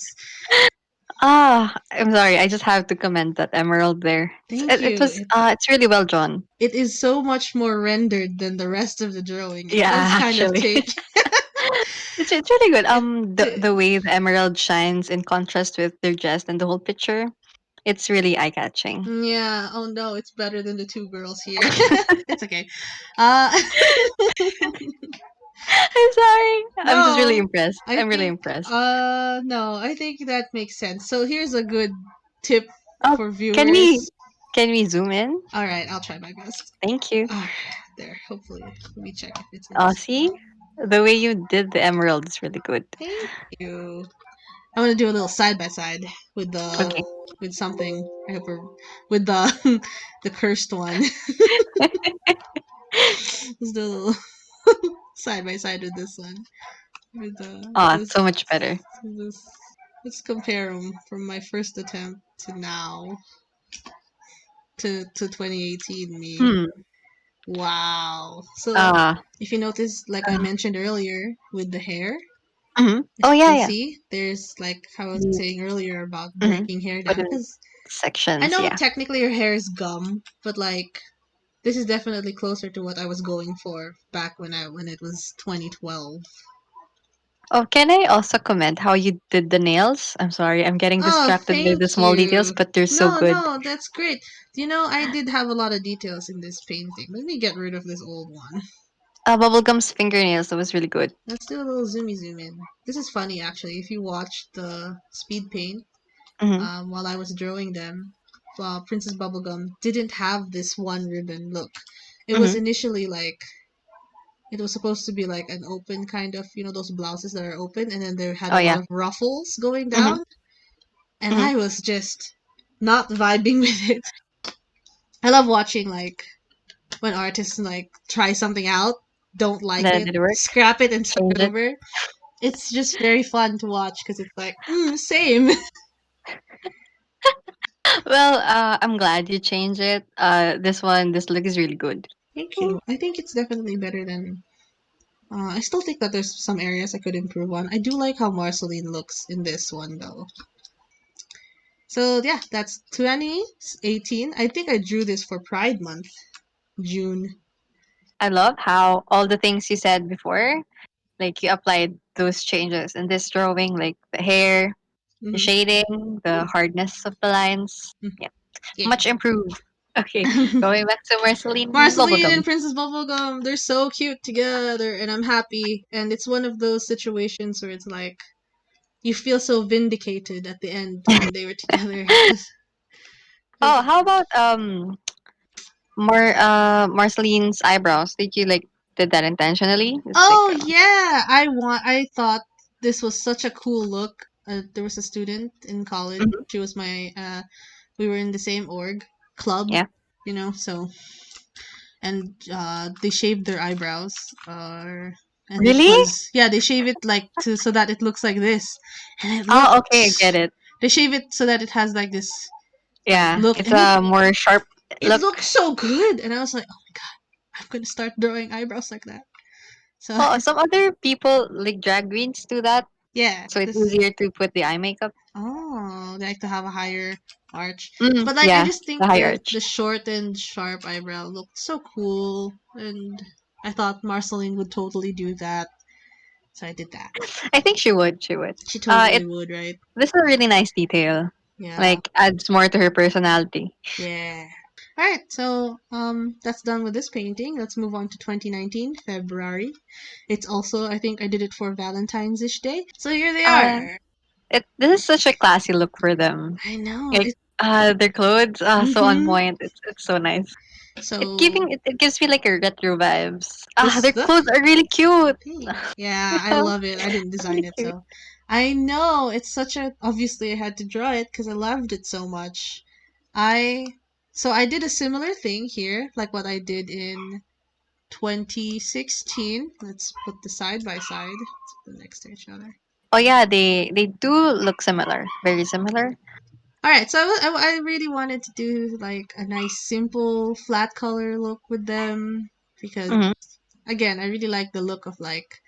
Ah, I'm sorry. I just have to comment that emerald there. Thank you. It's really well drawn. It is so much more rendered than the rest of the drawing. It Yeah, does kind of actually. take It's really good. it. The way the emerald shines in contrast with their dress and the whole picture, it's really eye catching. Yeah. Oh no, it's better than the two girls here. It's okay. Uh, I'm sorry. I'm just really no, impressed. I I'm really think. impressed. No, I think that makes sense. So here's a good tip Oh, for can we viewers. can we zoom in? All right, I'll try my best. Thank you. All right, there. Hopefully, let me check if it's Oh, enough. see, the way you did the emerald is really good. Thank you. I'm gonna do a little side by side with Okay. something. I hope with the the cursed one. Let's do a little side by side with this one. With Oh, this so much better. this. Let's compare them from my first attempt to now to 2018 me. Hmm. Wow. So Ah. if you notice, like I mentioned earlier, with the hair, Oh if you yeah, can yeah. see, there's like how I was Mm, saying earlier about mhm. breaking hair Put down. in Because I sections. know Yeah. technically her hair is gum, but like this is definitely closer to what I was going for back when it was 2012. Oh, can I also comment how you did the nails? I'm sorry, I'm getting Oh, distracted by thank the small details, you. but they're so No, good. no, that's great. I did have a lot of details in this painting. Let me get rid of this old one. Bubblegum's fingernails, that was really good. Let's do a little zoomy zoom in. This is funny actually. If you watch the speed paint, Hmm. while I was drawing them, Princess Bubblegum didn't have this one ribbon look. It was Hmm. initially like it was supposed to be like an open kind of, those blouses that are open, and then they had Oh a lot yeah. of ruffles going Hmm. down, and Hmm. I was just not vibing with it. I love watching like when artists like try something out, don't like That it, did it work? scrap it and start Change it. over. It's just very fun to watch because it's like, same. Well, I'm glad you changed it. This look is really good. Thank you. I think it's definitely better than. I still think that there's some areas I could improve on. I do like how Marceline looks in this one though. So yeah, that's 2018. I think I drew this for Pride Month, June. I love how all the things you said before, like you applied those changes in this drawing, like the hair, the Hmm. shading, the hardness of the lines. Yeah, Yeah. much improved. Okay, going back to Marceline Marceline and Bubblegum. Princess Bubblegum, they're so cute together, and I'm happy. And it's one of those situations where it's like you feel so vindicated at the end when they were together. Oh, 'Cause- how about Marceline's eyebrows? Did you like did that intentionally? It's like oh yeah, I thought this was such a cool look. There was a student in college. mhm, She was my we were in the same org club, yeah. so and they shaved their eyebrows and it Really? was yeah, they shave it like to so that it looks like this, and it Oh, okay, I get looks it. they shave it so that it has like this like Yeah, look, it's and a more sharp it look. looks so good, and I was like, oh my god, I'm gonna start drawing eyebrows like that. So Well, some other people like drag queens do that, yeah, so it's this easier to put the eye makeup. oh, they like to have a higher arch, Mm, but like I yeah, just think the high the arch. short and sharp eyebrow looked so cool, and I thought Marceline would totally do that, so I did that. I think she would. She would. She totally It would, right? This is a really nice detail. Yeah. Like adds more to her personality. Yeah. All right, so that's done with this painting. Let's move on to 2019 February. It's also I think I did it for Valentine's-ish Day. So here they Uh, are. this is such a classy look for them. I know. Like their clothes are so on Mhm. point. It's so nice. So It gives me like a retro vibes. this Their clothes are really cute. yeah, I love it. I didn't design Really it, cute. so I know it's such a obviously I had to draw it because I loved it so much. I so I did a similar thing here, like what I did in 2016. Let's put the side by side. Let's put them next to each other. Oh yeah, they do look similar. Very similar. All right, so I really wanted to do like a nice simple flat color look with them because Mm-hmm. again, I really like the look of like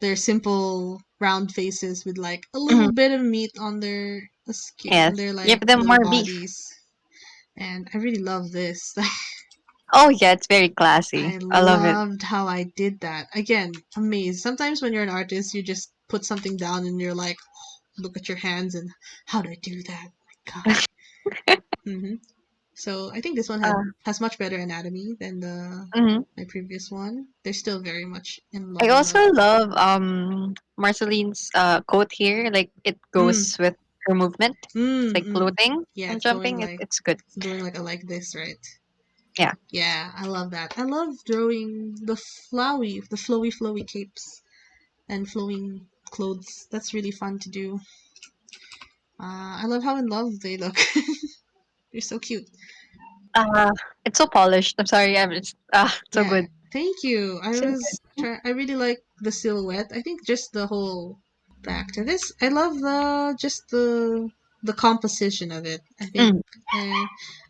their simple round faces with like a Mm-hmm. little bit of meat on their skin on Yes. their Give like them little more beef. bodies. And I really love this. Oh yeah, it's very classy. I I love it. loved how I did that. Again, amazed. Sometimes when you're an artist, you just put something down and you're like, look at your hands and how do I do that? My God. So I think this one Uh, has much better anatomy than the mhm. my previous one. They're still very much in I love and love. also love Marceline's coat here. Like it Mm, goes with her movement. It's mm, like mm. floating Yeah, and it's going jumping. like It's good. it's doing like this, right? Yeah. Yeah, I love that. I love drawing the flowy capes and flowing clothes. That's really fun to do. I love how in love they look. They're so cute. Uh, it's so polished. I'm sorry. I'm just so Yeah, good. thank you. I So was good. try. I really like the silhouette. I think just the whole back to this. I love the composition of it. Mm,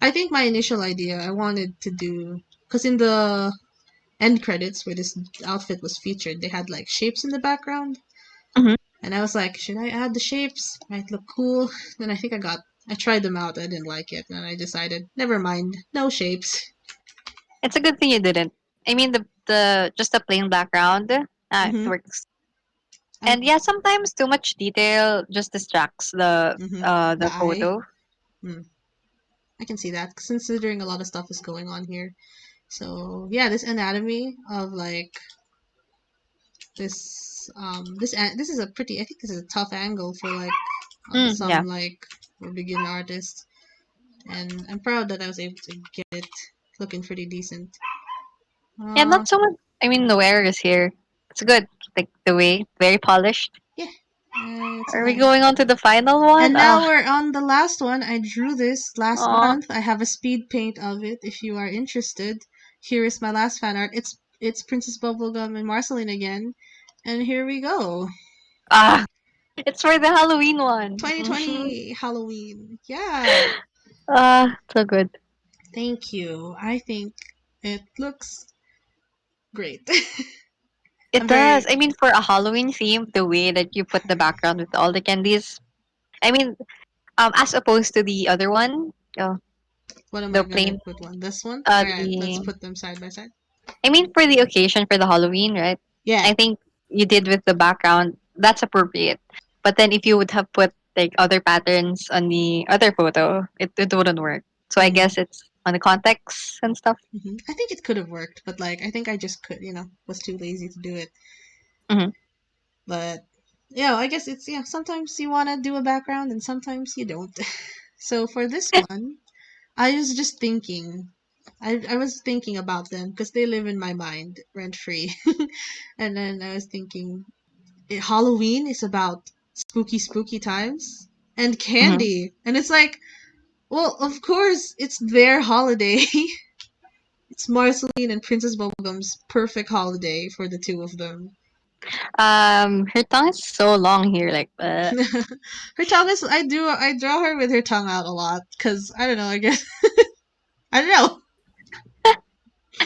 I think my initial idea I wanted to do because in the end credits where this outfit was featured, they had like shapes in the background, mhm. and I was like, should I add the shapes? Might look cool. Then I tried them out. I didn't like it, and I decided, never mind, no shapes. It's a good thing you didn't. I mean the just a plain background. It Mm-hmm. works. Um, And yeah, sometimes too much detail just distracts mm-hmm. The the eye. photo. Mm, I can see that considering a lot of stuff is going on here. So yeah, this anatomy of like this is a pretty. I think this is a tough angle for like some Yeah. like for beginner artists, and I'm proud that I was able to get it looking pretty decent. Yeah, Uh, not so much. I mean, the wear is here. It's good. Like the way, very polished. yeah, it's a Are we nice. going on to the final And one? now we're on the last one. I drew this last Oh, month. I have a speed paint of it if you are interested. Here is my last fan art. It's Princess Bubblegum and Marceline again. And here we go. ah, it's for the Halloween one. 2020 Halloween. Yeah. So good. Thank you. I think it looks great. It I'm does. very I mean, for a Halloween theme, the way that you put the background with all the candies. I mean, as opposed to the other one, what am I the gonna plain, put one? This one? Alright, let's the put them side by side. I mean, for the occasion, for the Halloween, right? Yeah. I think you did with the background. That's appropriate. But then if you would have put like other patterns on the other photo, it wouldn't work. So I Mm, guess it's on the context and stuff. I think it could have worked, but like I think I just could, was too lazy to do it. Hmm. But yeah, I guess it's sometimes you want to do a background and sometimes you don't. So for this one, I was just thinking. I was thinking about them because they live in my mind rent free. And then I was thinking Halloween is about spooky times and Hmm. candy. And it's like, well, of course, it's their holiday. It's Marceline and Princess Bubblegum's perfect holiday for the two of them. Her tongue is so long here, like, Her tongue is I draw her with her tongue out a lot cuz I don't know, I guess I don't know.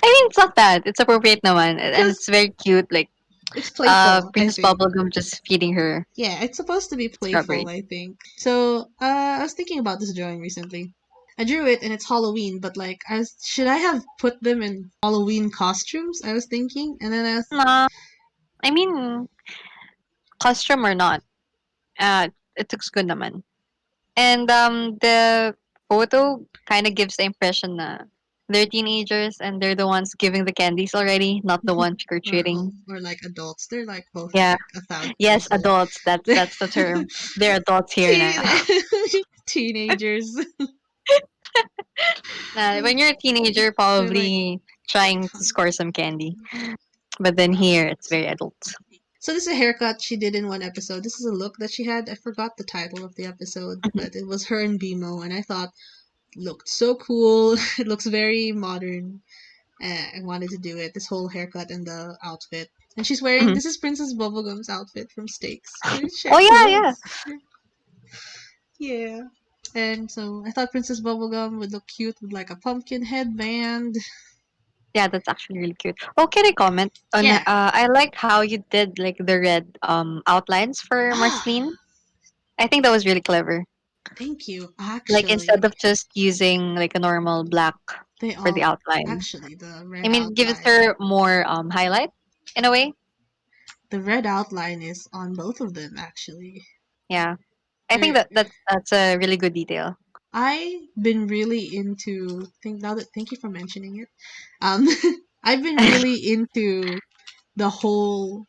I mean, it's not bad. It's appropriate naman, and Cuz it's very cute. Like, it's playful, I Princess think. Bubblegum just feeding her Yeah, it's supposed to be playful, strawberry. I think. So, I was thinking about this drawing recently. I drew it and it's Halloween, but like should I have put them in Halloween costumes? I was thinking, and then I was Nah, I mean, costume or not, it looks good naman. And the photo kind of gives the impression that they're teenagers and they're the ones giving the candies already, not the one trick or treating. or like adults. They're like both Yeah. like 1,000 Yes, years old. adults. They're That's the term. They're adults here teen- now. teenagers. When you're a teenager, They're like probably trying to 800. score some candy. But then here, it's very adult. So this is a haircut she did in one episode. This is a look that she had. I forgot the title of the episode, Mhm. but it was her and BMO, and I thought looked so cool. It looks very modern. I wanted to do it. This whole haircut and the outfit. And she's wearing Mhm. this is Princess Bubblegum's outfit from Steaks. She Oh shared yeah, yeah, clothes. Yeah. And so I thought Princess Bubblegum would look cute with like a pumpkin headband. yeah. That's actually really cute. Oh, can I comment on? Yeah. I like how you did like the red outlines for Ah, Marceline. I think that was really clever. thank you. Like instead Actually, of just using like a normal black they for the all outline, actually the I red mean, it gives outline. her more highlight in a way. The red outline is on both of them actually. Yeah, I think They're that's a really good detail. I've been really into think now that thank you for mentioning it. Um I've been really into the whole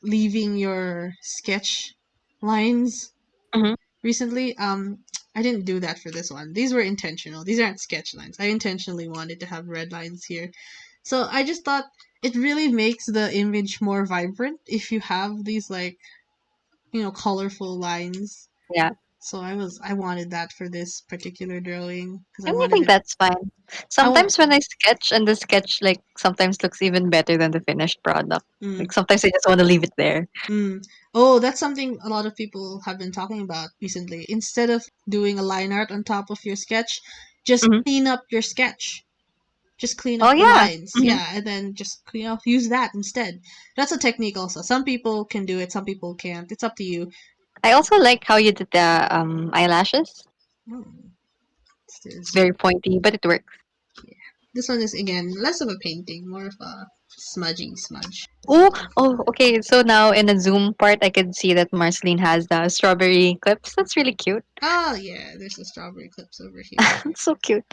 leaving your sketch lines Hmm. recently. I didn't do that for this one. These were intentional. These aren't sketch lines. I intentionally wanted to have red lines here. So I just thought it really makes the image more vibrant if you have these like, colorful lines. Yeah, So I wanted that for this particular drawing because I and I wanted think it. that's fine. I want. Sometimes when I sketch, and the sketch like sometimes looks even better than the finished product. Mm, Like sometimes I just want to leave it there. mm. Oh, that's something a lot of people have been talking about recently. Instead of doing a line art on top of your sketch, just Hmm. clean up your sketch. Just clean Oh up the yeah. lines. Hmm. Yeah, and then just use that instead. That's a technique also. Some people can do it, some people can't. It's up to you. I also like how you did the eyelashes. Hmm, It's this very pointy, but it works. this one is again less of a painting, more of a smudge. Oh, oh, okay. So now in the Zoom part, I can see that Marceline has the strawberry clips. That's really cute. Oh yeah, there's the strawberry clips over here. It's so cute.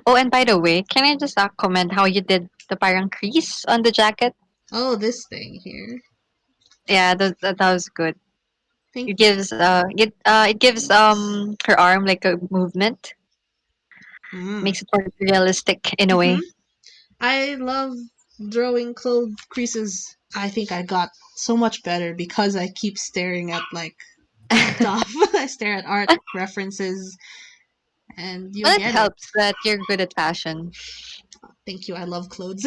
Oh, and by the way, can I just comment how you did the parang crease on the jacket? Oh, this thing here. Yeah, that was good. Thank It you. gives it gives her arm like a movement, Mm. makes it more realistic in a Hmm. way. I love drawing clothes creases. I think I got so much better because I keep staring at like stuff. I stare at art references, and you'll Well, it get it. helps that you're good at fashion. Thank you. I love clothes.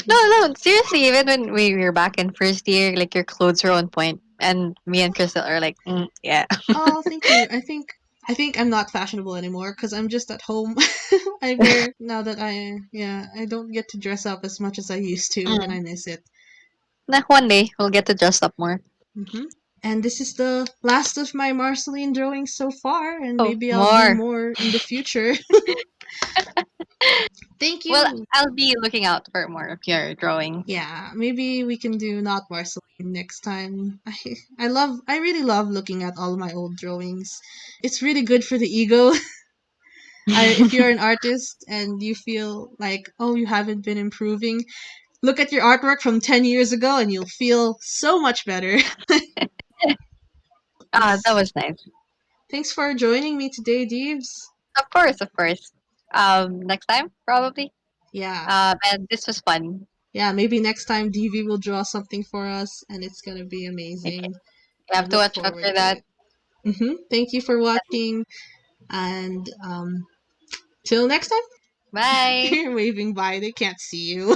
No, no, seriously. Even when we were back in first year, like your clothes were on point, and me and Crystal are like, yeah. Oh, thank you. I think I'm not fashionable anymore because I'm just at home. I wear now that I don't get to dress up as much as I used to, and Mm. I miss it. Nah, one day we'll get to dress up more. And this is the last of my Marceline drawings so far, and Oh, maybe I'll do more. more in the future. Thank Well, you. I'll be looking out for more of your drawings. Yeah, maybe we can do not Marceline next time. I really love looking at all my old drawings. It's really good for the ego. If you're an artist and you feel like, oh, you haven't been improving, look at your artwork from 10 years ago and you'll feel so much better. Ah, that Thanks. was nice. Thanks for joining me today, Deeves. Of course, of course. Next time probably. Yeah. And this was fun. Yeah, maybe next time Deevee will draw something for us and it's gonna be Okay, amazing. you I have to look watch out forward for to that. it. Thank you for watching, and till next time. Bye. You're waving bye, they can't see you.